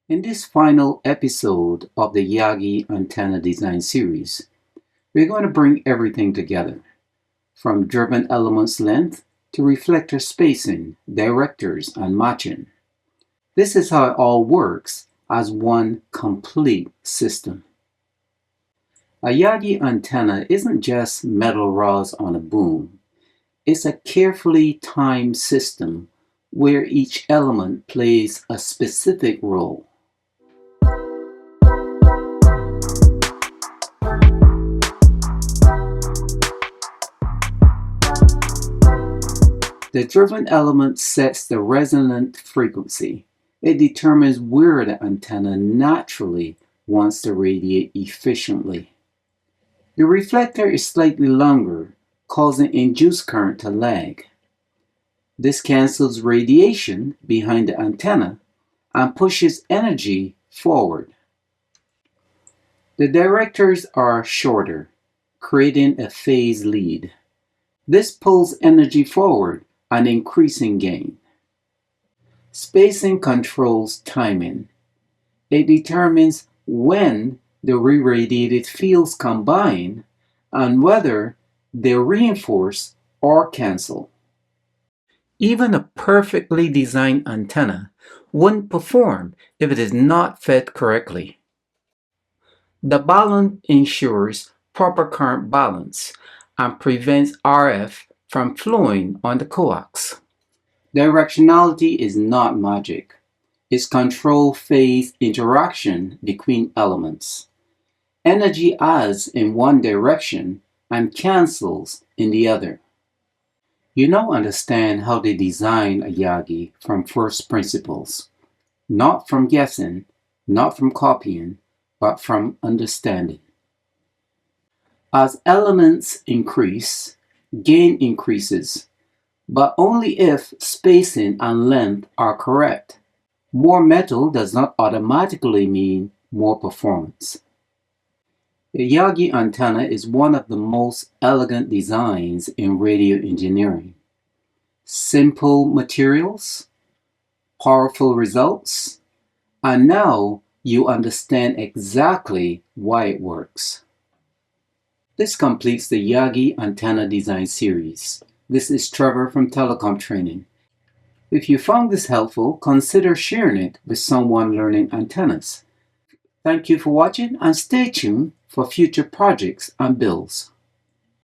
In this final episode of the Yagi Antenna Design Series, we're going to bring everything together, from driven elements length to reflector spacing, directors, and matching. This is how it all works as one complete system. A Yagi antenna isn't just metal rods on a boom. It's a carefully timed system where each element plays a specific role. The driven element sets the resonant frequency. It determines where the antenna naturally wants to radiate efficiently. The reflector is slightly longer, causing induced current to lag. This cancels radiation behind the antenna and pushes energy forward. The directors are shorter, creating a phase lead. This pulls energy forward and increasing gain. Spacing controls timing. It determines when the re-radiated fields combine and whether they reinforce or cancel. Even a perfectly designed antenna wouldn't perform if it is not fed correctly. The Balun ensures proper current balance and prevents RF from flowing on the coax. Directionality is not magic. It's control phase interaction between elements. Energy adds in one direction and cancels in the other. You now understand how they design a Yagi from first principles, not from guessing, not from copying, but from understanding. As elements increase, gain increases, but only if spacing and length are correct. More metal does not automatically mean more performance. The Yagi antenna is one of the most elegant designs in radio engineering. Simple materials, powerful results, and now you understand exactly why it works. This completes the Yagi Antenna Design Series. This is Trevor from Telecom Training. If you found this helpful, consider sharing it with someone learning antennas. Thank you for watching and stay tuned for future projects and builds.